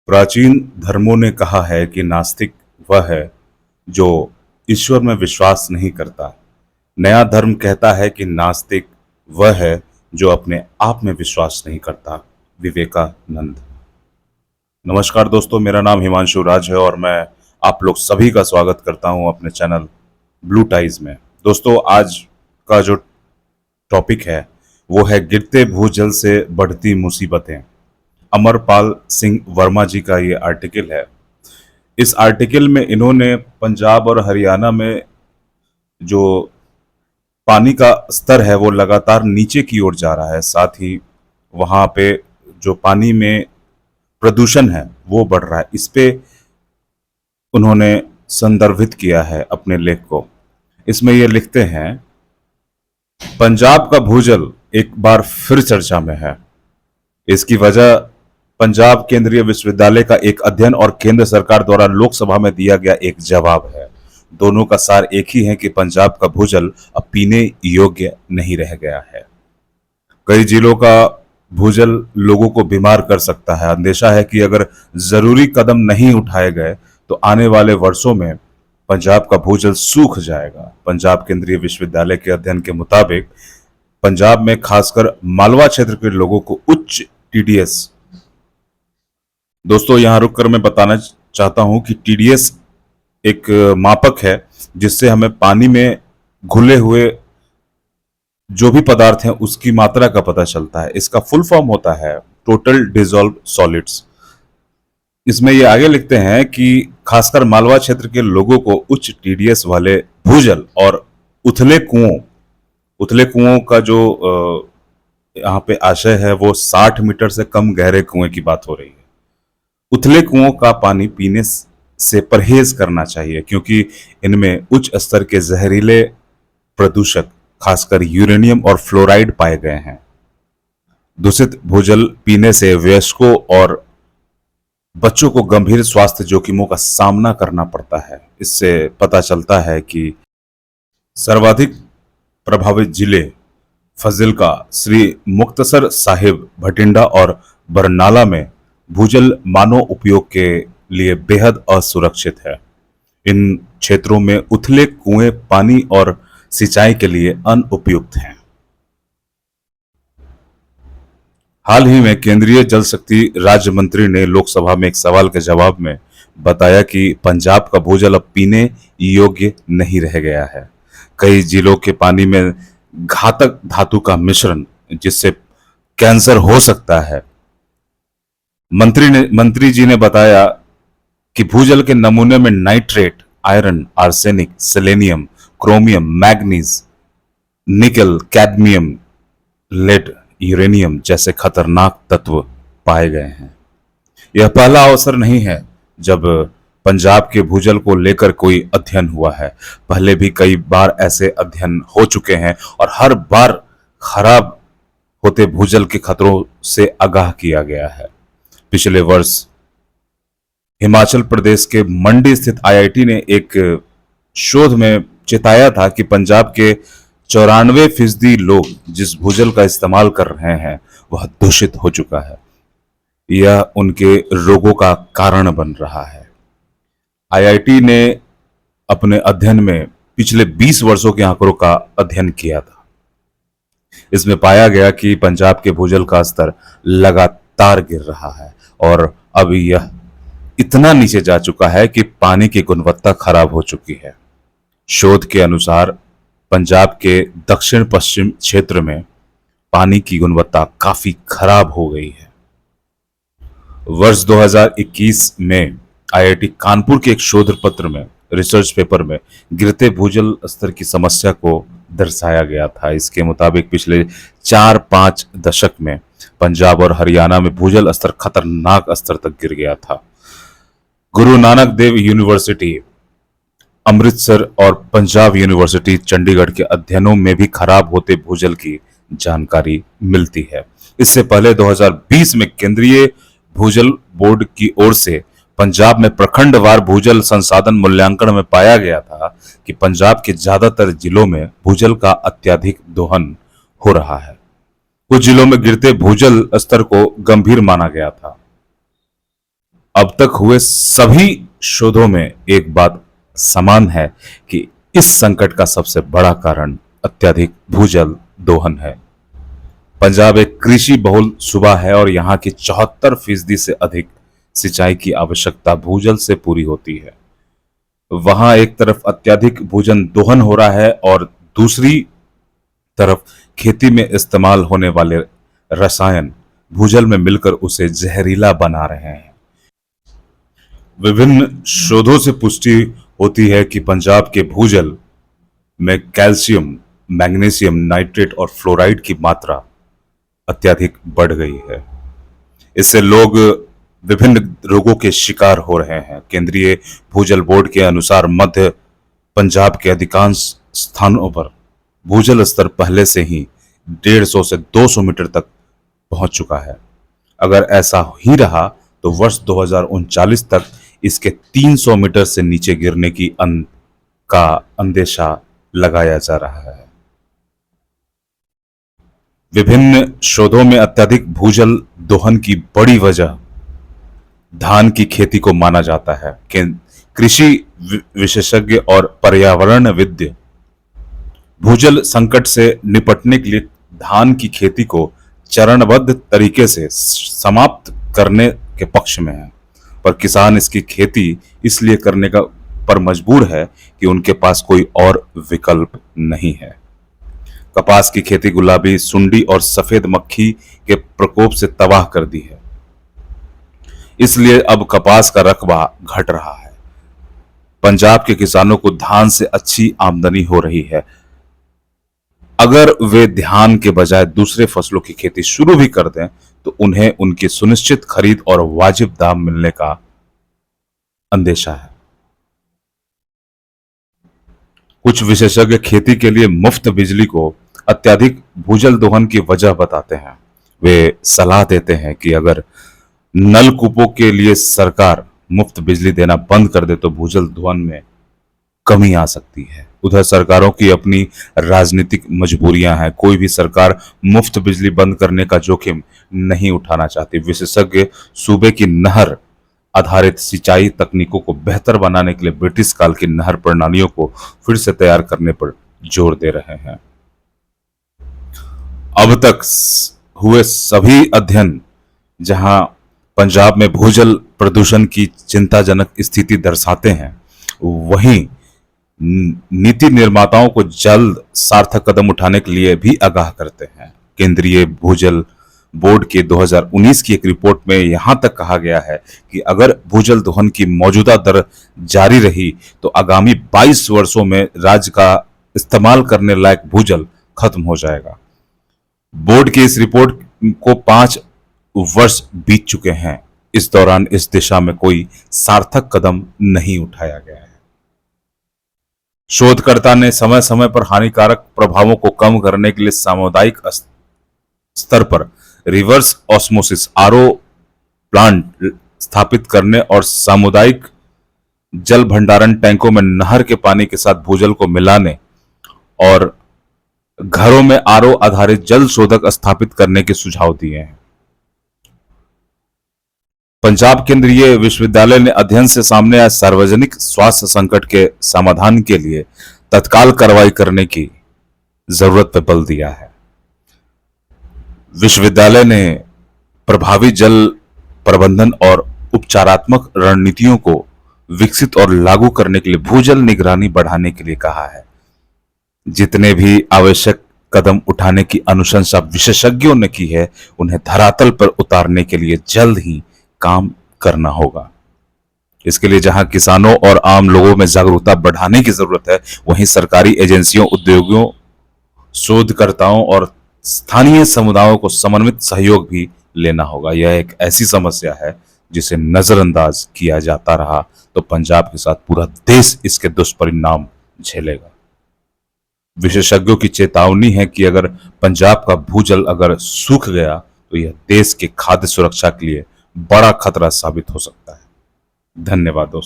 प्राचीन धर्मों ने कहा है कि नास्तिक वह है जो ईश्वर में विश्वास नहीं करता। नया धर्म कहता है कि नास्तिक वह है जो अपने आप में विश्वास नहीं करता। विवेकानंद। नमस्कार दोस्तों, मेरा नाम हिमांशु राज है और मैं आप लोग सभी का स्वागत करता हूं अपने चैनल ब्लू टाइज में। दोस्तों, आज का जो टॉपिक है वो है गिरते भूजल से बढ़ती मुसीबतें। अमरपाल सिंह वर्मा जी का ये आर्टिकल है। इस आर्टिकल में इन्होंने पंजाब और हरियाणा में जो पानी का स्तर है वो लगातार नीचे की ओर जा रहा है, साथ ही वहाँ पे जो पानी में प्रदूषण है वो बढ़ रहा है। इस पे उन्होंने संदर्भित किया है अपने लेख को। इसमें ये लिखते हैं, पंजाब का भूजल एक बार फिर चर्चा में है। इसकी वजह पंजाब केंद्रीय विश्वविद्यालय का एक अध्ययन और केंद्र सरकार द्वारा लोकसभा में दिया गया एक जवाब है। दोनों का सार एक ही है कि पंजाब का भूजल अब पीने योग्य नहीं रह गया है। कई जिलों का भूजल लोगों को बीमार कर सकता है। अंदेशा है कि अगर जरूरी कदम नहीं उठाए गए तो आने वाले वर्षों में पंजाब का भूजल सूख जाएगा। पंजाब केंद्रीय विश्वविद्यालय के अध्ययन के मुताबिक पंजाब में खासकर मालवा क्षेत्र के लोगों को उच्च टीडीएस। दोस्तों, यहां रुककर मैं बताना चाहता हूं कि टीडीएस एक मापक है जिससे हमें पानी में घुले हुए जो भी पदार्थ हैं उसकी मात्रा का पता चलता है। इसका फुल फॉर्म होता है टोटल डिसॉल्व्ड सॉलिड्स। इसमें ये आगे लिखते हैं कि खासकर मालवा क्षेत्र के लोगों को उच्च टीडीएस वाले भूजल और उथले कुओं का जो यहाँ पे आशय है वो 60 मीटर से कम गहरे कुएं की बात हो रही है। उथले कुओं का पानी पीने से परहेज करना चाहिए क्योंकि इनमें उच्च स्तर के जहरीले प्रदूषक खासकर यूरेनियम और फ्लोराइड पाए गए हैं। दूषित भूजल पीने से वयस्कों और बच्चों को गंभीर स्वास्थ्य जोखिमों का सामना करना पड़ता है। इससे पता चलता है कि सर्वाधिक प्रभावित जिले फजिल्का, श्री मुक्तसर साहिब, भटिंडा और बरनाला में भूजल मानव उपयोग के लिए बेहद असुरक्षित है। इन क्षेत्रों में उथले कुएं पानी और सिंचाई के लिए अनुपयुक्त हैं। हाल ही में केंद्रीय जल शक्ति राज्य मंत्री ने लोकसभा में एक सवाल के जवाब में बताया कि पंजाब का भूजल अब पीने योग्य नहीं रह गया है। कई जिलों के पानी में घातक धातु का मिश्रण जिससे कैंसर हो सकता है। मंत्री जी ने बताया कि भूजल के नमूने में nitrate, iron, arsenic, selenium, chromium, manganese, निकल, कैडमियम, लेड, यूरेनियम जैसे खतरनाक तत्व पाए गए हैं। यह पहला अवसर नहीं है जब पंजाब के भूजल को लेकर कोई अध्ययन हुआ है। पहले भी कई बार ऐसे अध्ययन हो चुके हैं और हर बार खराब होते भूजल के खतरों से आगाह किया गया है। पिछले वर्ष हिमाचल प्रदेश के मंडी स्थित आईआईटी ने एक शोध में चेताया था कि पंजाब के 94% लोग जिस भूजल का इस्तेमाल कर रहे हैं वह दूषित हो चुका है। यह उनके रोगों का कारण बन रहा है। आईआईटी ने अपने अध्ययन में पिछले 20 वर्षों के आंकड़ों का अध्ययन किया था। इसमें पाया गया कि पंजाब के भूजल का स्तर लगातार गिर रहा है और अब यह इतना नीचे जा चुका है कि पानी की गुणवत्ता खराब हो चुकी है। शोध के अनुसार पंजाब के दक्षिण पश्चिम क्षेत्र में पानी की गुणवत्ता काफी खराब हो गई है। वर्ष 2021 में आईआईटी कानपुर के एक शोध पत्र में, रिसर्च पेपर में गिरते भूजल स्तर की समस्या को दर्शाया गया था। इसके मुताबिक पिछले 4-5 दशक में पंजाब और हरियाणा में भूजल स्तर खतरनाक स्तर तक गिर गया था। गुरु नानक देव यूनिवर्सिटी अमृतसर और पंजाब यूनिवर्सिटी चंडीगढ़ के अध्ययनों में भी खराब होते भूजल की जानकारी मिलती है। इससे पहले 2020 में केंद्रीय भूजल बोर्ड की ओर से पंजाब में प्रखंडवार भूजल संसाधन मूल्यांकन में पाया गया था कि पंजाब के ज्यादातर जिलों में भूजल का अत्यधिक दोहन हो रहा है। कुछ जिलों में गिरते भूजल स्तर को गंभीर माना गया था। अब तक हुए सभी शोधों में एक बात समान है कि इस संकट का सबसे बड़ा कारण अत्यधिक भूजल दोहन है। पंजाब एक कृषि बहुल सूबा है और यहाँ की 74% से अधिक सिंचाई की आवश्यकता भूजल से पूरी होती है। वहां एक तरफ अत्यधिक भूजल दोहन हो रहा है और दूसरी तरफ खेती में इस्तेमाल होने वाले रसायन भूजल में मिलकर उसे जहरीला बना रहे हैं। विभिन्न शोधों से पुष्टि होती है कि पंजाब के भूजल में कैल्शियम, मैग्नीशियम नाइट्रेट और फ्लोराइड की मात्रा अत्यधिक बढ़ गई है। इससे लोग विभिन्न रोगों के शिकार हो रहे हैं। केंद्रीय भूजल बोर्ड के अनुसार मध्य पंजाब के अधिकांश स्थानों पर भूजल स्तर पहले से ही 150 से 200 मीटर तक पहुंच चुका है। अगर ऐसा ही रहा तो वर्ष 2039 तक इसके 300 मीटर से नीचे गिरने का अंदेशा लगाया जा रहा है। विभिन्न शोधों में अत्यधिक भूजल दोहन की बड़ी वजह धान की खेती को माना जाता है। कृषि विशेषज्ञ और पर्यावरणविद भूजल संकट से निपटने के लिए धान की खेती को चरणबद्ध तरीके से समाप्त करने के पक्ष में है, पर किसान इसकी खेती इसलिए करने का पर मजबूर है कि उनके पास कोई और विकल्प नहीं है। कपास की खेती गुलाबी सुंडी और सफेद मक्खी के प्रकोप से तबाह कर दी है, इसलिए अब कपास का रकबा घट रहा है। पंजाब के किसानों को धान से अच्छी आमदनी हो रही है। अगर वे धान के बजाय दूसरे फसलों की खेती शुरू भी कर दें तो उन्हें उनकी सुनिश्चित खरीद और वाजिब दाम मिलने का अंदेशा है। कुछ विशेषज्ञ खेती के लिए मुफ्त बिजली को अत्यधिक भूजल दोहन की वजह बताते हैं। वे सलाह देते हैं कि अगर नलकूपों के लिए सरकार मुफ्त बिजली देना बंद कर दे तो भूजल दोहन में कमी आ सकती है। उधर सरकारों की अपनी राजनीतिक मजबूरियां हैं। कोई भी सरकार मुफ्त बिजली बंद करने का जोखिम नहीं उठाना चाहती। विशेषज्ञ सूबे की नहर आधारित सिंचाई तकनीकों को बेहतर बनाने के लिए ब्रिटिश काल की नहर प्रणालियों को फिर से तैयार करने पर जोर दे रहे हैं। अब तक हुए सभी अध्ययन जहां पंजाब में भूजल प्रदूषण की चिंताजनक स्थिति दर्शाते हैं, वहीं नीति निर्माताओं को जल्द सार्थक कदम उठाने के लिए भी आगाह करते हैं। केंद्रीय भूजल बोर्ड के 2019 की एक रिपोर्ट में यहां तक कहा गया है कि अगर भूजल दोहन की मौजूदा दर जारी रही तो आगामी 22 वर्षों में राज्य का इस्तेमाल करने लायक भूजल खत्म हो जाएगा। बोर्ड की इस रिपोर्ट को 5 वर्ष बीत चुके हैं। इस दौरान इस दिशा में कोई सार्थक कदम नहीं उठाया गया है। शोधकर्ता ने समय समय पर हानिकारक प्रभावों को कम करने के लिए सामुदायिक स्तर पर रिवर्स ऑस्मोसिस आरओ प्लांट स्थापित करने और सामुदायिक जल भंडारण टैंकों में नहर के पानी के साथ भूजल को मिलाने और घरों में आरओ आधारित जल शोधक स्थापित करने के सुझाव दिए हैं। पंजाब केंद्रीय विश्वविद्यालय ने अध्ययन से सामने आए सार्वजनिक स्वास्थ्य संकट के समाधान के लिए तत्काल कार्रवाई करने की जरूरत पर बल दिया है। विश्वविद्यालय ने प्रभावी जल प्रबंधन और उपचारात्मक रणनीतियों को विकसित और लागू करने के लिए भूजल निगरानी बढ़ाने के लिए कहा है। जितने भी आवश्यक कदम उठाने की अनुशंसा विशेषज्ञों ने की है, उन्हें धरातल पर उतारने के लिए जल्द ही काम करना होगा। इसके लिए जहां किसानों और आम लोगों में जागरूकता बढ़ाने की जरूरत है, वहीं सरकारी एजेंसियों, उद्योगों, शोधकर्ताओं और स्थानीय समुदायों को समन्वित सहयोग भी लेना होगा। यह एक ऐसी समस्या है जिसे नजरअंदाज किया जाता रहा तो पंजाब के साथ पूरा देश इसके दुष्परिणाम झेलेगा। विशेषज्ञों की चेतावनी है कि अगर पंजाब का भूजल अगर सूख गया तो यह देश के खाद्य सुरक्षा के लिए बड़ा खतरा साबित हो सकता है। धन्यवाद दोस्तों।